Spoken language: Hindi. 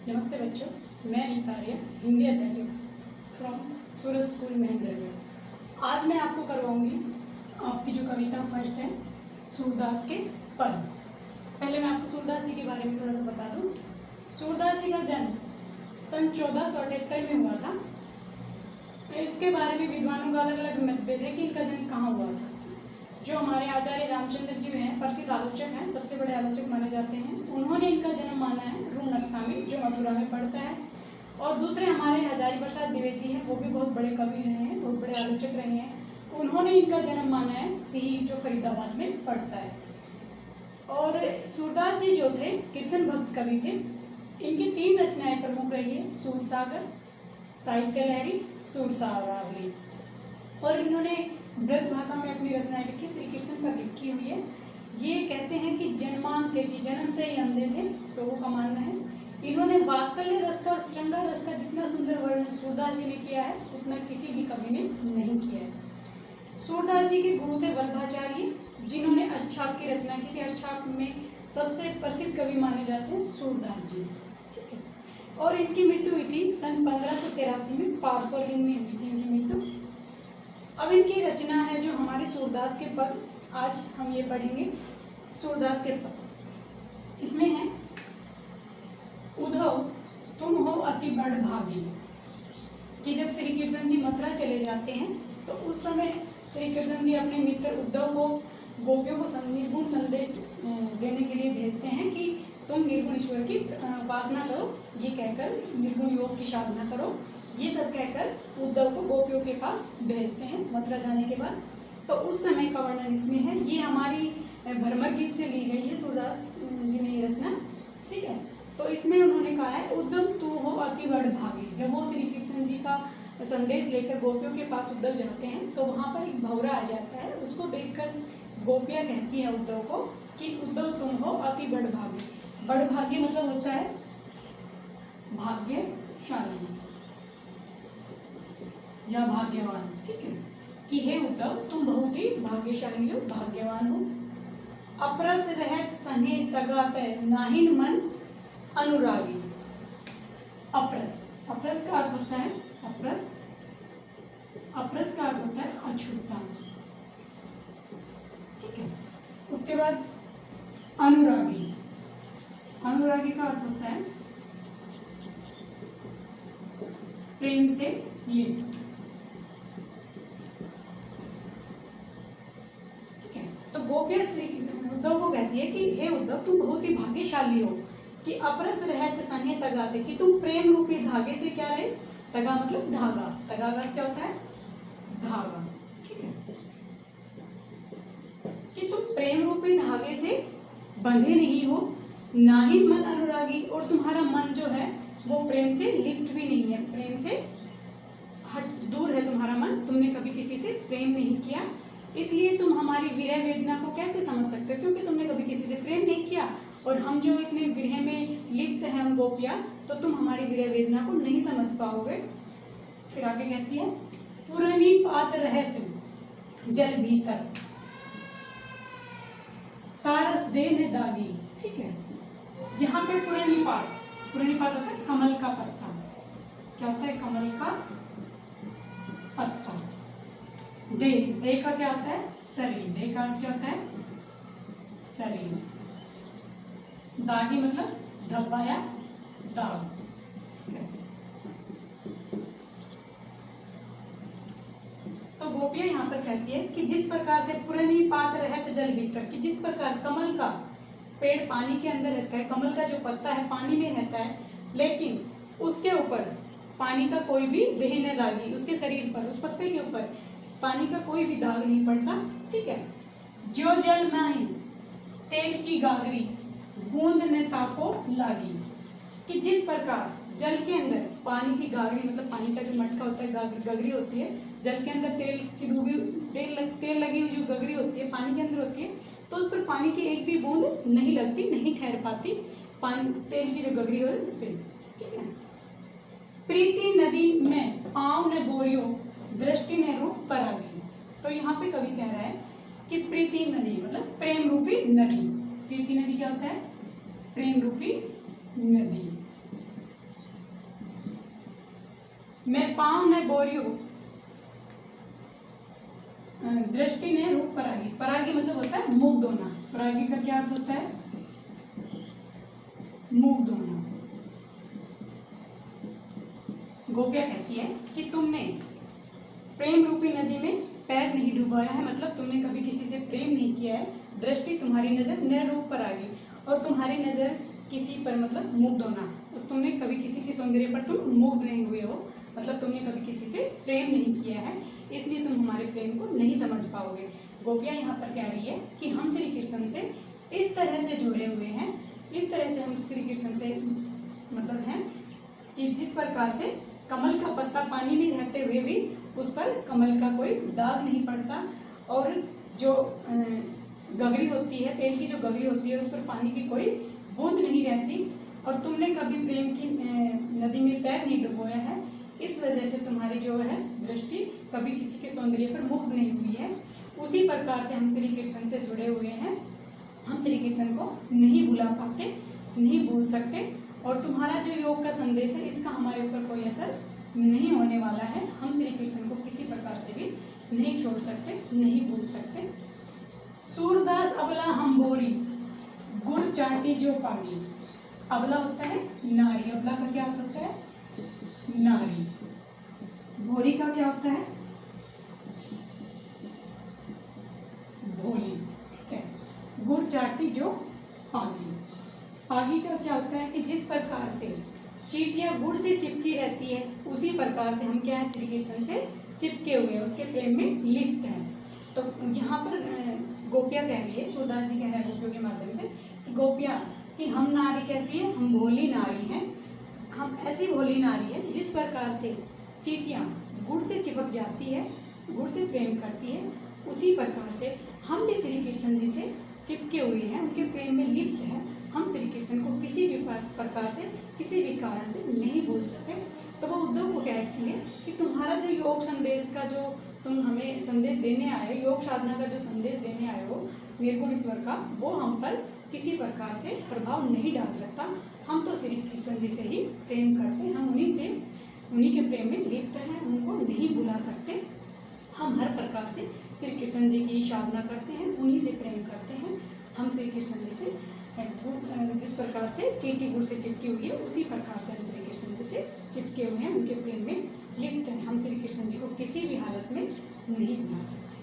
नमस्ते बच्चों, मैं अनीता आर्य, हिंदी अध्यापक फ्रॉम सूरज स्कूल महेंद्रगढ़। आज मैं आपको करवाऊंगी आपकी जो कविता फर्स्ट है सूरदास के पद। पहले मैं आपको सूरदास जी के बारे में थोड़ा सा बता दूं। सूरदास जी का जन्म सन 1478 में हुआ था। इसके बारे में विद्वानों का अलग अलग मतभेद है कि इनका जन्म कहाँ हुआ था। जो हमारे आचार्य रामचंद्र जी हैं, प्रसिद्ध आलोचक हैं, सबसे बड़े आलोचक माने जाते हैं, उन्होंने इनका जन्म माना है रूणकथा में, जो मथुरा में पड़ता है। और दूसरे हमारे हजारी प्रसाद द्विवेदी हैं, वो भी बहुत बड़े कवि रहे हैं, बहुत बड़े आलोचक रहे हैं। उन्होंने इनका जन्म माना है सिही, जो फरीदाबाद में पड़ता है। और सूरदास जी जो थे कृष्ण भक्त कवि थे। इनकी 3 रचनाएं प्रमुख रही है, सूरसागर, साहित्य लहरी, सूरसावली। और इन्होंने ब्रज भाषा में अपनी रचनाएं लिखी, श्री कृष्ण पर लिखी हुई है। ये कहते हैं कि जन्मान थे, कि जन्म से ही अंधे थे, लोगों का मानना है। इन्होंने वात्सल्य रस का और श्रृंगार रस का जितना सुंदर वर्णन सूरदास जी ने किया है, उतना किसी भी कवि ने नहीं किया है। सूरदास जी के गुरु थे वल्लभाचार्य, जिन्होंने अष्टछाप की रचना की थी। अष्टछाप में सबसे प्रसिद्ध कवि माने जाते हैं सूरदास जी, ठीक है। और इनकी मृत्यु हुई थी सन 1583 में, पार्सोलिन में हुई थी इनकी मृत्यु। अब इनकी रचना है जो हमारे सूरदास के पद, आज हम ये पढ़ेंगे सूरदास के पद। इसमें है, उद्धव तुम हो अति बड़ भागी, कि जब श्री कृष्ण जी मथुरा चले जाते हैं तो उस समय श्री कृष्ण जी अपने मित्र उद्धव को, गोपियों को निर्गुण संदेश देने के लिए भेजते हैं कि तुम निर्गुण ईश्वर की उपासना करो, ये कहकर निर्गुण योग की साधना करो, ये सब कहकर उद्धव को गोपियों के पास भेजते हैं मथुरा जाने के बाद। तो उस समय का वर्णन इसमें है। ये हमारी भ्रमर गीत से ली गई है, सूरदास जी ने ये रचना, ठीक है। तो इसमें उन्होंने कहा है, उद्धव तू हो अति बड़ भागी। जब वो श्री कृष्ण जी का संदेश लेकर गोपियों के पास उद्धव जाते हैं तो वहाँ पर एक भंवरा आ जाता है। उसको देखकर गोपियाँ कहती हैं उद्धव को कि उद्धव तुम हो अति बड़ भागी। बड़ भागी मतलब होता है भाग्यशाली या भाग्यवान, ठीक है। कि हे उद्धव तुम बहुत ही भाग्यशाली हो, भाग्यवान हो। अपरस रहत सने तगात नाहिन मन अनुरागी। अपरस, अपरस का अर्थ होता है अपरस, अपरस का अर्थ होता है अछूता, ठीक है। उसके बाद अनुरागी, अनुरागी का अर्थ होता है प्रेम से लिप्त, ठीक है। तो गोपियाँ श्री उद्धव को कहती है कि हे उद्धव तुम बहुत ही भाग्यशाली हो कि अपरस रहत सने तगाते, कि तुम प्रेम रूपी धागे से क्या रहे, तगा मतलब धागा, तगा का क्या होता है धागा, ठीक है। कि तुम प्रेम रूपी धागे से बंधे नहीं हो, ना ही मन अनुरागी, और तुम्हारा मन जो है वो प्रेम से लिप्त भी नहीं है, प्रेम से दूर है तुम्हारा मन, तुमने कभी किसी से प्रेम नहीं किया, इसलिए तुम हमारी विरह वेदना को कैसे समझ सकते हो, क्योंकि तुमने कभी किसी से प्रेम नहीं किया। और हम जो इतने विरह में लिप्त हैं हम गोपियाँ, तो तुम हमारी विरह वेदना को नहीं समझ पाओगे। फिर आगे कहती है, पुरानी पात रहत जल भीतर तारस दे ने दागी, ठीक है। यहाँ पे पुरानी पात, पुरानी पात होता है कमल का पत्ता। क्या होता है कमल का पत्ता। दे, दे का क्या होता है शरीर, दे का क्या होता है शरीर। दागी मतलब धब्बा या दाग। तो गोपियाँ यहाँ पर कहती है कि जिस प्रकार से पुरानी पात रहत जल भीतर, कि जिस प्रकार कमल का पेड़ पानी के अंदर रहता है, कमल का जो पत्ता है पानी में रहता है, लेकिन उसके ऊपर पानी का कोई भी देह न दागी, उसके शरीर पर, उस पत्ते के ऊपर पानी का कोई भी दाग नहीं पड़ता, ठीक है। जो जल में तेल की गागरी बूंद ने ताको लागी, कि जिस प्रकार जल के अंदर पानी की गागरी मतलब पानी का जो मटका होता है, गगरी होती है, जल के अंदर तेल की डूबी तेल लगी हुई जो गगरी होती है पानी के अंदर होती है, तो उस पर पानी की एक भी बूंद नहीं लगती, नहीं ठहर पाती, पानी तेल की जो गगरी हो उस पर, ठीक है। प्रीति नदी में पाँव ने बोरियो दृष्टि ने रूप परागी। तो यहाँ पे कवि कह रहा है कि प्रीति नदी मतलब प्रेम रूपी नदी। प्रीति नदी क्या होता है प्रेम रूपी नदी। मैं पाँव न बोरियो, दृष्टि ने रूप परागी। परागी मतलब होता है मुख धोना। परागी का क्या अर्थ होता है? मुख धोना। गोपिया कहती है कि तुमने प्रेम रूपी नदी में पैर नहीं डुबाया है, मतलब तुमने कभी किसी से प्रेम नहीं किया है। दृष्टि तुम्हारी नजर न रूप पर आ गई, और तुम्हारी नजर किसी पर मतलब मुग्ध होना, और तुमने कभी किसी के सौंदर्य पर तुम मुग्ध नहीं हुए हो, मतलब तुमने कभी किसी से प्रेम नहीं किया है, इसलिए तुम हमारे प्रेम को नहीं समझ पाओगे। गोपिया यहाँ पर कह रही है कि हम श्री कृष्ण से इस तरह से जुड़े हुए हैं, इस तरह से हम श्री कृष्ण से मतलब हैं कि जिस प्रकार से कमल का पत्ता पानी में रहते हुए भी उस पर कमल का कोई दाग नहीं पड़ता, और जो गगरी होती है, तेल की जो गगरी होती है, उस पर पानी की कोई बूंद नहीं रहती, और तुमने कभी प्रेम की नदी में पैर नहीं डुबोया है, इस वजह से तुम्हारी जो है दृष्टि कभी किसी के सौंदर्य पर मुग्ध नहीं हुई है। उसी प्रकार से हम श्री कृष्ण से जुड़े हुए हैं, हम श्री कृष्ण को नहीं भुला पाते, नहीं भूल सकते, और तुम्हारा जो योग का संदेश है इसका हमारे ऊपर कोई असर नहीं होने वाला है। हम श्री कृष्ण को किसी प्रकार से भी नहीं छोड़ सकते, नहीं भूल सकते। सूरदास अबला हम बोरी, गुड़ चाटी जो पागी। अबला होता है नारी, अबला का क्या अर्थ होता है? नारी। भोरी का क्या होता है? भोली। ठीक है। गुड़ चाटी जो पागी। पागी का क्या होता है कि जिस प्रकार से चींटियां गुड़ से चिपकी रहती है, उसी प्रकार से हम क्या है श्री कृष्ण से चिपके हुए, उसके प्रेम में लिप्त हैं। तो यहाँ पर गोपिया कह रही है, सूरदास जी कह रहे हैं गोपियों के माध्यम से कि गोपिया कि हम नारी कैसी है? हम भोली नारी हैं। हम ऐसी भोली नारी है जिस प्रकार से चींटियां गुड़ से चिपक जाती है, गुड़ से प्रेम करती है, उसी प्रकार से हम भी श्री कृष्ण जी से चिपके हुए हैं, उनके प्रेम में लिप्त हैं। हम श्री कृष्ण को किसी भी प्रकार से, किसी भी कारण से नहीं भूल सकते। तो वो उद्धव को कहेंगे कि तुम्हारा जो योग संदेश का जो तुम हमें संदेश देने आए हो, योग साधना का जो संदेश देने आए हो निर्गुण ईश्वर का, वो हम पर किसी प्रकार से प्रभाव नहीं डाल सकता। हम तो श्री कृष्ण जी से ही प्रेम करते हैं, हम उन्हीं के प्रेम में लिप्त हैं, उनको नहीं भुला सकते। हम हर प्रकार से श्री कृष्ण जी की साधना करते हैं, उन्हीं से प्रेम करते हैं। हम श्री कृष्ण जी से जिस प्रकार से चींटी गुड़ से चिपकी हुई है, उसी प्रकार से हम श्री कृष्ण जी से चिपके हुए हैं, उनके प्रेम में लिप्त हैं। हम श्री कृष्ण जी को किसी भी हालत में नहीं भुला सकते।